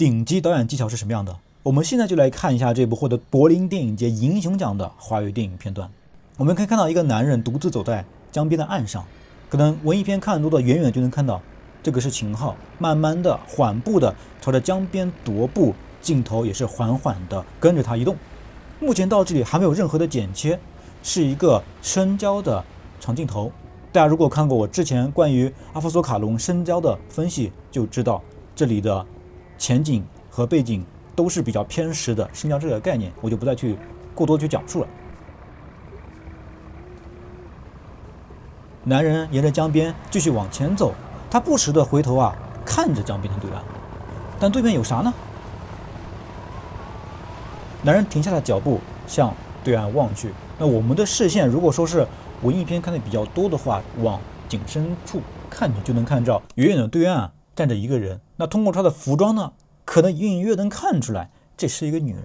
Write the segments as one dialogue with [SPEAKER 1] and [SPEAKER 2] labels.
[SPEAKER 1] 顶级导演技巧是什么样的？我们现在就来看一下这部获得柏林电影节银熊奖的华语电影片段。我们可以看到一个男人独自走在江边的岸上，可能文艺片看多的远远就能看到，这个是秦昊，慢慢的缓步的朝着江边踱步，镜头也是缓缓的跟着他移动。目前到这里还没有任何的剪切，是一个深焦的长镜头。大家如果看过我之前关于阿夫索卡隆深焦的分析，就知道这里的前景和背景都是比较偏实的深焦这个概念，我就不再去过多去讲述了。男人沿着江边继续往前走，他不时的回头看着江边的对岸，但对面有啥呢？男人停下了脚步，向对岸望去。那我们的视线如果说是文艺片看的比较多的话，往景深处看你就能看到远远的对岸站着一个人。那通过他的服装呢，可能隐隐约能看出来这是一个女人。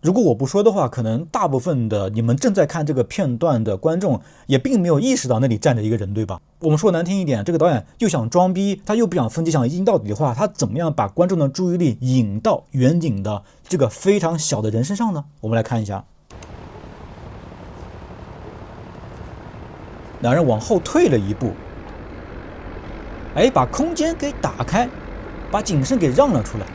[SPEAKER 1] 如果我不说的话，可能大部分的你们正在看这个片段的观众也并没有意识到那里站着一个人，对吧？我们说难听一点，这个导演又想装逼，他又不想分析，想一镜到底的话，他怎么样把观众的注意力引到远景的这个非常小的人身上呢？我们来看一下。男人往后退了一步，把空间给打开，把景深给让了出来。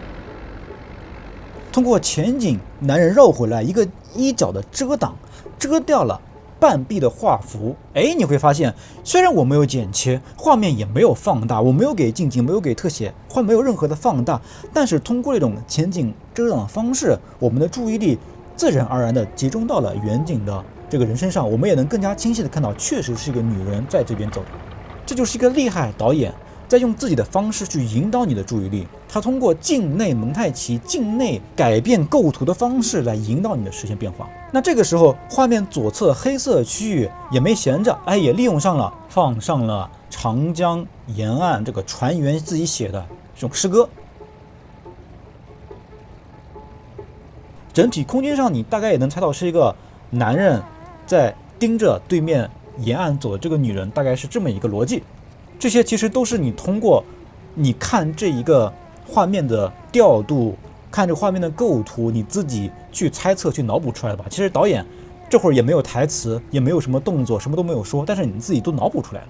[SPEAKER 1] 通过前景，男人绕回来，一个衣角的遮挡，遮掉了半壁的画幅。你会发现，虽然我没有剪切，画面也没有放大，我没有给近景，没有给特写，没有任何的放大，但是通过这种前景遮挡的方式，我们的注意力自然而然的集中到了远景的这个人身上，我们也能更加清晰的看到，确实是一个女人在这边走。这就是一个厉害导演在用自己的方式去引导你的注意力，他通过境内蒙太奇、境内改变构图的方式来引导你的视线变化。那这个时候，画面左侧黑色区域也没闲着，也利用上了，放上了长江沿岸这个船员自己写的这种诗歌。整体空间上，你大概也能猜到是一个男人在盯着对面沿岸走的这个女人，大概是这么一个逻辑。这些其实都是你通过你看这一个画面的调度，看这画面的构图，你自己去猜测去脑补出来的吧。其实导演这会儿也没有台词，也没有什么动作，什么都没有说，但是你自己都脑补出来了。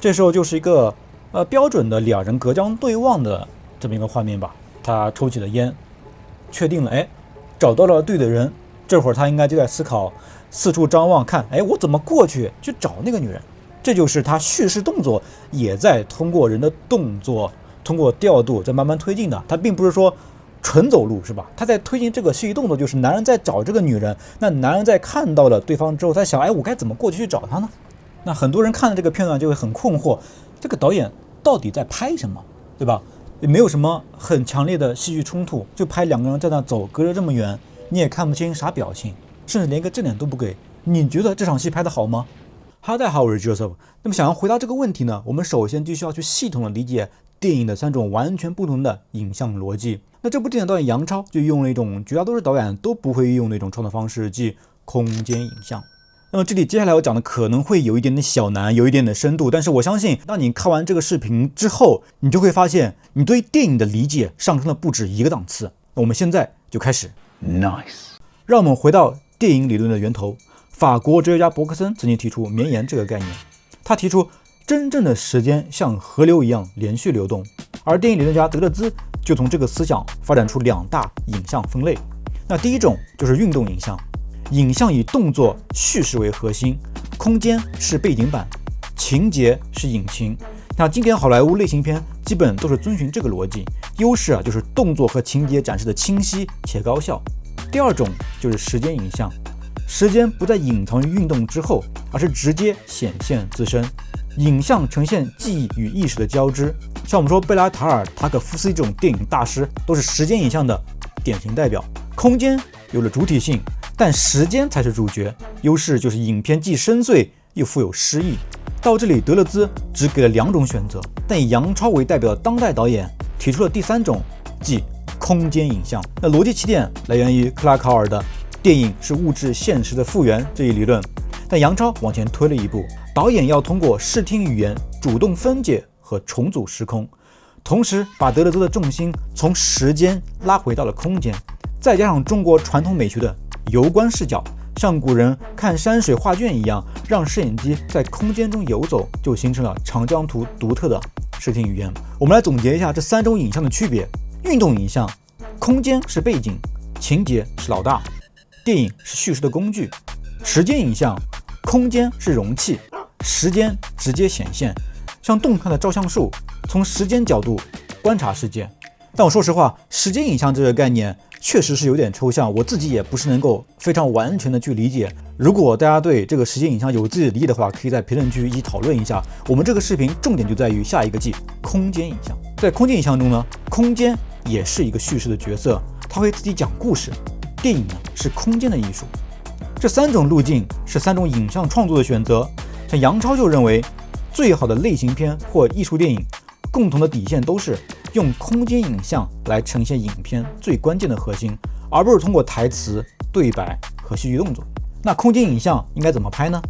[SPEAKER 1] 这时候就是一个标准的两人隔江对望的这么一个画面吧。他抽起了烟，确定了找到了对的人，这会儿他应该就在思考，四处张望，看我怎么过去找那个女人。这就是他叙事动作也在通过人的动作，通过调度在慢慢推进的。他并不是说纯走路，是吧？他在推进这个叙事动作，就是男人在找这个女人，那男人在看到了对方之后，他想我该怎么过去找她呢？那很多人看了这个片段就会很困惑，这个导演到底在拍什么，对吧？也没有什么很强烈的戏剧冲突，就拍两个人在那走，隔着这么远，你也看不清啥表情，甚至连个正脸都不给。你觉得这场戏拍得好吗？大家好，我是 Joseph。那么想要回答这个问题呢，我们首先就需要去系统的理解电影的3种完全不同的影像逻辑。那这部电影导演杨超就用了一种绝大多数导演都不会用的一种创作方式，即空间影像。那么这里接下来我讲的可能会有一点点小难，有一点点深度，但是我相信当你看完这个视频之后，你就会发现你对电影的理解上升了不止一个档次。那我们现在就开始。
[SPEAKER 2] Nice。
[SPEAKER 1] 让我们回到电影理论的源头，法国哲学家伯克森曾经提出绵延这个概念。他提出真正的时间像河流一样连续流动，而电影理论家德勒兹就从这个思想发展出2大影像分类。那第一种就是运动影像，影像以动作叙事为核心，空间是背景板，情节是引擎。那经典好莱坞类型片基本都是遵循这个逻辑，优势就是动作和情节展示的清晰且高效。第二种就是时间影像，时间不再隐藏于运动之后，而是直接显现自身。影像呈现记忆与意识的交织，像我们说贝拉塔尔、塔可夫斯基这种电影大师都是时间影像的典型代表。空间有了主体性，但时间才是主角，优势就是影片既深邃又富有诗意。到这里德勒兹只给了2种选择，但以杨超为代表的当代导演提出了第3种，即空间影像。那逻辑起点来源于克拉考尔的电影是物质现实的复原这一理论，但杨超往前推了一步，导演要通过视听语言主动分解和重组时空，同时把德勒兹的重心从时间拉回到了空间，再加上中国传统美学的游观视角，像古人看山水画卷一样，让摄影机在空间中游走，就形成了长江图独特的视听语言。我们来总结一下这3种影像的区别：运动影像，空间是背景，情节是老大，电影是叙事的工具；时间影像，空间是容器，时间直接显现，像动态的照相术，从时间角度观察世界。但我说实话，时间影像这个概念确实是有点抽象，我自己也不是能够非常完全的去理解。如果大家对这个时间影像有自己的理解的话，可以在评论区一起讨论一下。我们这个视频重点就在于下一个 G， 空间影像。在空间影像中呢，空间也是一个叙事的角色，它会自己讲故事。电影呢是空间的艺术。这3种路径是3种影像创作的选择。像杨超就认为，最好的类型片或艺术电影共同的底线都是用空间影像来呈现影片最关键的核心，而不是通过台词、对白和戏剧动作。那空间影像应该怎么拍呢？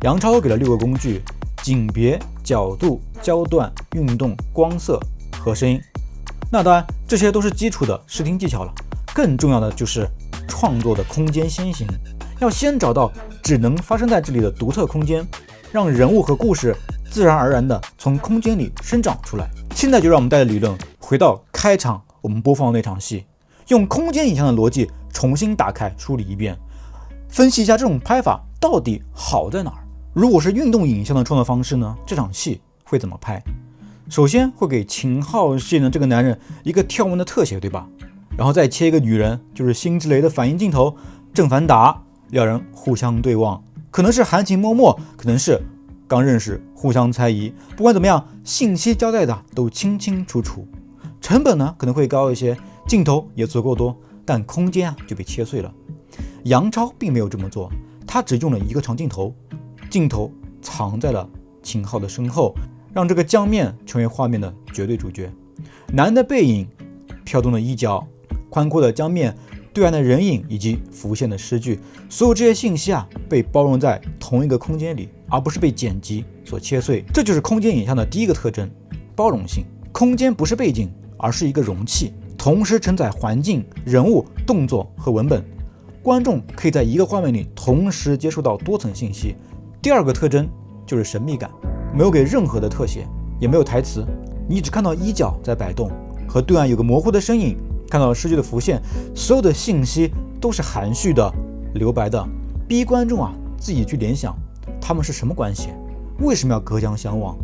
[SPEAKER 1] 杨超给了6个工具：景别、角度、焦段、运动、光色和声音。那当然，这些都是基础的视听技巧了。更重要的就是创作的空间先行，要先找到只能发生在这里的独特空间，让人物和故事自然而然地从空间里生长出来。现在就让我们带着理论回到开场我们播放的那场戏，用空间影像的逻辑重新打开梳理一遍，分析一下这种拍法到底好在哪儿。如果是运动影像的创作方式呢，这场戏会怎么拍？首先会给秦昊饰演的这个男人一个跳舞的特写，对吧？然后再切一个女人，就是辛芷蕾的反应镜头，郑凡达两人互相对望，可能是含情脉脉，可能是刚认识互相猜疑。不管怎么样，信息交代的都清清楚楚。成本呢可能会高一些，镜头也足够多，但空间就被切碎了。杨超并没有这么做，他只用了一个长镜头，镜头藏在了秦昊的身后，让这个江面成为画面的绝对主角。男的背影，飘动的衣角，宽阔的江面，对岸的人影以及浮现的诗句，所有这些信息被包容在同一个空间里，而不是被剪辑所切碎。这就是空间影像的第一个特征，包容性。空间不是背景，而是一个容器，同时承载环境、人物、动作和文本。观众可以在一个画面里同时接受到多层信息。第二个特征就是神秘感，没有给任何的特写，也没有台词，你只看到衣角在摆动，和对岸有个模糊的身影，看到诗句的浮现，所有的信息都是含蓄的、留白的，逼观众自己去联想他们是什么关系，为什么要隔江相望。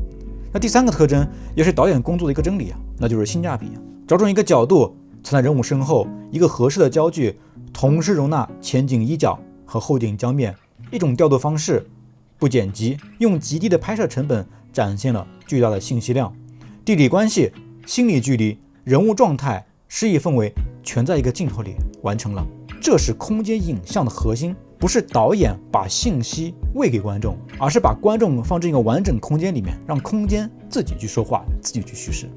[SPEAKER 1] 那第三个特征也是导演工作的一个真理那就是性价比。找准一个角度，藏在人物身后，一个合适的焦距，同时容纳前景衣角和后景江面，一种调度方式，不剪辑，用极低的拍摄成本展现了巨大的信息量。地理关系、心理距离、人物状态、诗意氛围全在一个镜头里完成了。这是空间影像的核心，不是导演把信息喂给观众，而是把观众放进一个完整空间里面，让空间自己去说话，自己去叙事。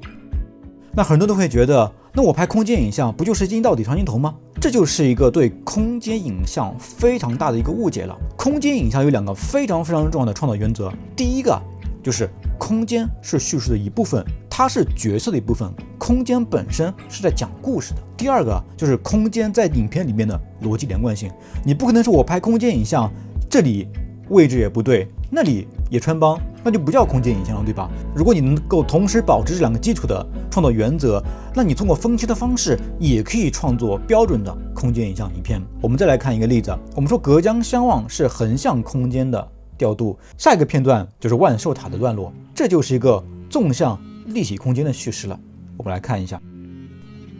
[SPEAKER 1] 那很多人都会觉得，那我拍空间影像不就是一镜到底长镜头吗？这就是一个对空间影像非常大的一个误解了。空间影像有2个非常重要的创作原则。第一个就是空间是叙事的一部分，它是角色的一部分，空间本身是在讲故事的。第二个就是空间在影片里面的逻辑连贯性，你不可能说我拍空间影像，这里位置也不对，那里也穿帮，那就不叫空间影像了，对吧？如果你能够同时保持这2个基础的创作原则，那你通过分期的方式也可以创作标准的空间影像影片。我们再来看一个例子，我们说隔江相望是横向空间的调度，下一个片段就是万寿塔的段落，这就是一个纵向立体空间的叙事了。我们来看一下，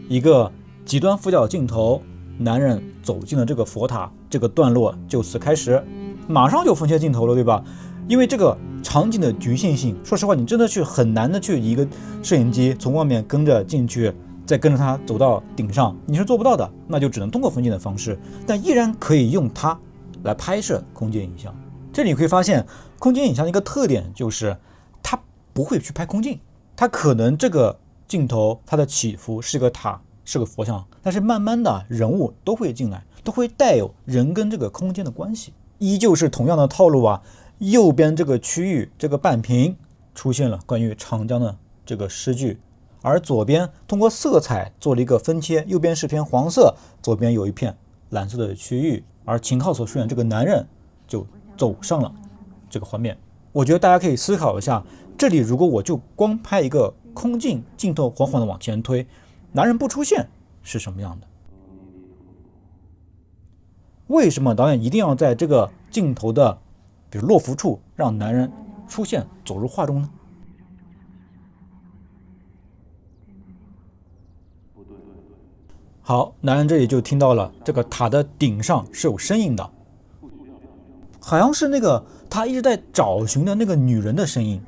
[SPEAKER 1] 一个极端俯角镜头，男人走进了这个佛塔，这个段落就此开始，马上就分切镜头了，对吧？因为这个场景的局限性，说实话，你真的很难的去一个摄影机从外面跟着进去，再跟着它走到顶上，你是做不到的，那就只能通过分镜的方式，但依然可以用它来拍摄空间影像。这里你会发现，空间影像的一个特点就是它不会去拍空镜，它可能这个镜头它的起伏是个塔，是个佛像，但是慢慢的人物都会进来，都会带有人跟这个空间的关系，依旧是同样的套路右边这个区域这个半屏出现了关于长江的这个诗句，而左边通过色彩做了一个分切，右边是片黄色，左边有一片蓝色的区域，而秦昊所饰演这个男人就走上了这个画面。我觉得大家可以思考一下，这里如果我就光拍一个空镜，镜头缓缓的往前推，男人不出现是什么样的？为什么导演一定要在这个镜头的比如落伏处让男人出现走入画中呢？好，男人这里就听到了这个塔的顶上是有声音的，好像是那个他一直在找寻的那个女人的声音，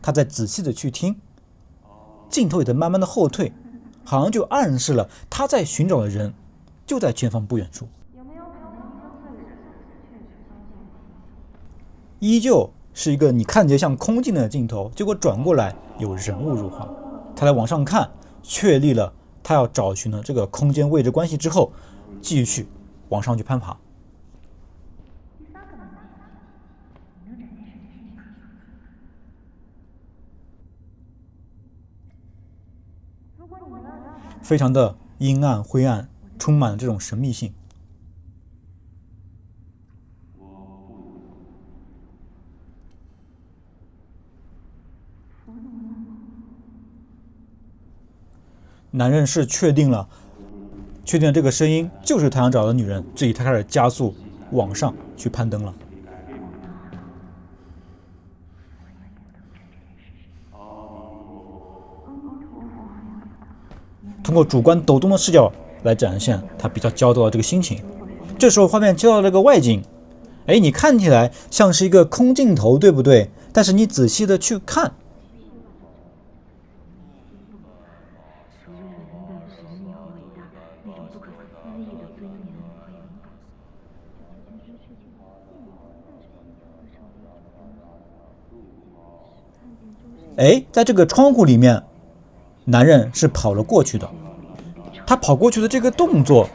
[SPEAKER 1] 他在仔细的去听，镜头也在慢慢的后退，好像就暗示了他在寻找的人就在前方不远处。依旧是一个你看起来像空镜的镜头，结果转过来有人物入画，他来往上看，确立了他要找寻的这个空间位置关系之后，继续往上去攀爬。非常的阴暗灰暗，充满了这种神秘性。男人是确定了这个声音就是他想找的女人，这里他开始加速往上去攀登了。通过主观抖动的视角来展现他比较焦躁的这个心情。这时候画面切到这个外景，你看起来像是一个空镜头，对不对？但是你仔细的去看，在这个窗户里面，男人是跑了过去的。他跑过去的这个动作，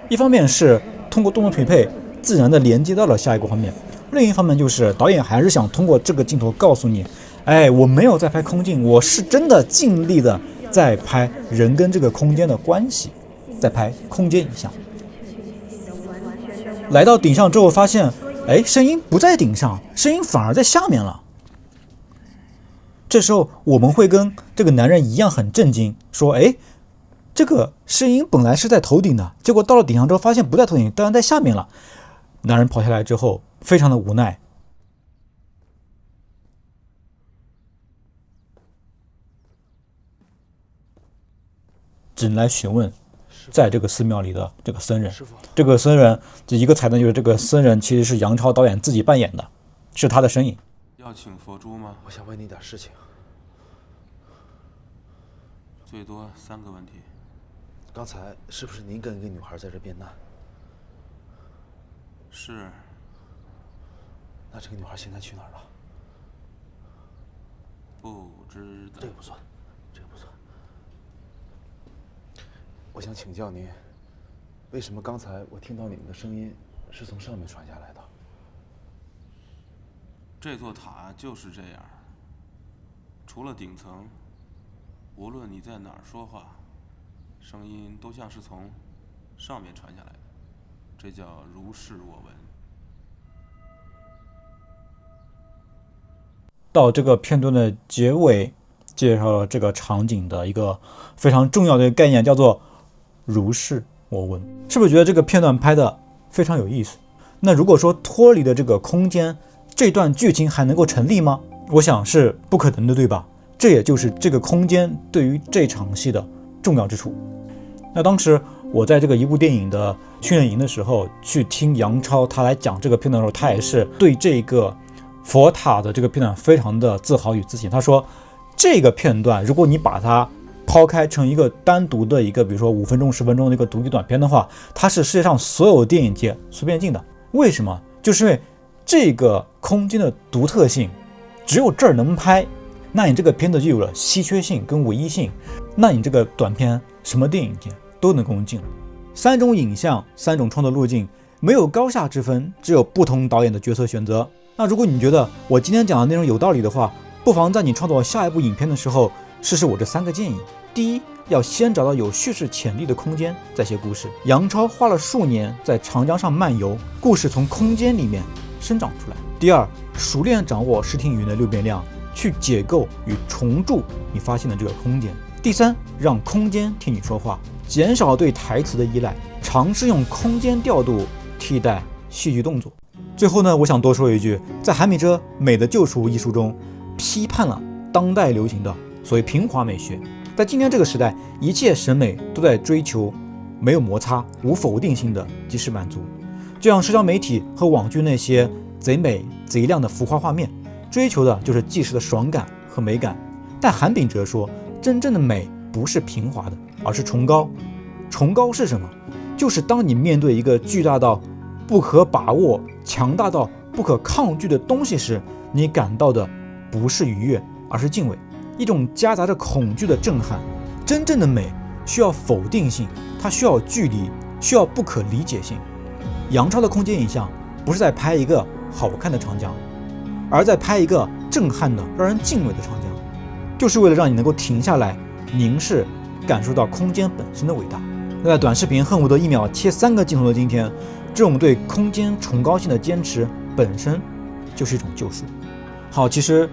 [SPEAKER 1] 一方面是通过动作匹配自然的连接到了下一个画面，另一方面就是导演还是想通过这个镜头告诉你，我没有在拍空镜，我是真的尽力的在拍人跟这个空间的关系，在拍空间影像。来到顶上之后发现，声音不在顶上，声音反而在下面了。这时候我们会跟这个男人一样很震惊，说这个声音本来是在头顶的，结果到了顶上之后发现不在头顶，当然在下面了。男人跑下来之后非常的无奈，只能来询问在这个寺庙里的这个僧人。这个僧人这一个彩蛋就是这个僧人其实是杨超导演自己扮演的，是他的身影。
[SPEAKER 2] 要请佛珠吗？
[SPEAKER 3] 我想问你点事情。
[SPEAKER 2] 最多3个问题。
[SPEAKER 3] 刚才是不是您跟一个女孩在这边难？
[SPEAKER 2] 是。
[SPEAKER 3] 那这个女孩现在去哪儿了？
[SPEAKER 2] 不知道。
[SPEAKER 3] 这个不算，这个不算。我想请教您，为什么刚才我听到你们的声音是从上面传下来的？
[SPEAKER 2] 这座塔就是这样，除了顶层，无论你在哪儿说话，声音都像是从上面传下来的，这叫如是我闻。
[SPEAKER 1] 到这个片段的结尾，介绍了这个场景的一个非常重要的概念，叫做如是我闻。是不是觉得这个片段拍的非常有意思？那如果说脱离了这个空间，这段剧情还能够成立吗？我想是不可能的，对吧？这也就是这个空间对于这场戏的重要之处。那当时我在这个一部电影的训练营的时候，去听杨超他来讲这个片段的时候，他也是对这个佛塔的这个片段非常的自豪与自信。他说这个片段如果你把它抛开成一个单独的一个比如说5分钟10分钟的一个独立短片的话，它是世界上所有电影界随便进的。为什么？就是因为这个空间的独特性只有这儿能拍，那你这个片子就有了稀缺性跟唯一性，那你这个短片什么电影界都能够进。3种影像3种创作路径，没有高下之分，只有不同导演的角色选择。那如果你觉得我今天讲的内容有道理的话，不妨在你创作下一部影片的时候试试我这3个建议。第一，要先找到有叙事潜力的空间，再写故事。杨超花了数年在长江上漫游，故事从空间里面生长出来。第二，熟练掌握视听语言的6变量，去解构与重铸你发现的这个空间。第三，让空间替你说话，减少对台词的依赖，尝试用空间调度替代戏剧动作。最后呢，我想多说一句，在韩米哲《美的救赎》一书中，批判了当代流行的所谓平滑美学。在今天这个时代，一切审美都在追求没有摩擦、无否定性的即时满足，就像社交媒体和网剧那些贼美贼亮的浮夸画面，追求的就是即时的爽感和美感。但韩炳哲说，真正的美不是平滑的，而是崇高。崇高是什么？就是当你面对一个巨大到不可把握、强大到不可抗拒的东西时，你感到的不是愉悦，而是敬畏，一种夹杂着恐惧的震撼。真正的美需要否定性，它需要距离，需要不可理解性。杨超的空间影像不是在拍一个好看的长江，而在拍一个震撼的、让人敬畏的长江，就是为了让你能够停下来凝视，感受到空间本身的伟大。那在短视频恨不得1秒切3个镜头的今天，这种对空间崇高性的坚持本身就是一种救赎。好，其实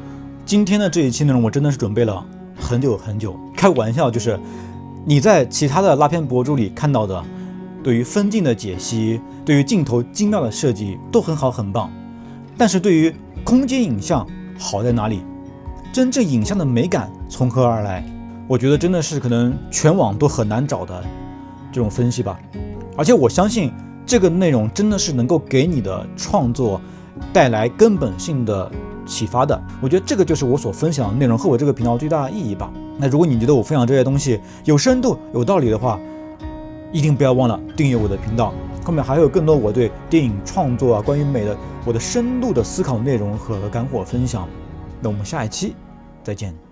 [SPEAKER 1] 今天的这一期内容我真的是准备了很久很久。开玩笑，就是你在其他的拉片博主里看到的对于分镜的解析，对于镜头精妙的设计都很好很棒，但是对于空间影像好在哪里，真正影像的美感从何而来，我觉得真的是可能全网都很难找的这种分析吧。而且我相信这个内容真的是能够给你的创作带来根本性的启发的。我觉得这个就是我所分享的内容和我这个频道最大的意义吧。那如果你觉得我分享这些东西有深度有道理的话，一定不要忘了订阅我的频道，后面还有更多我对电影创作关于美的我的深度的思考内容和干货分享。那我们下一期再见。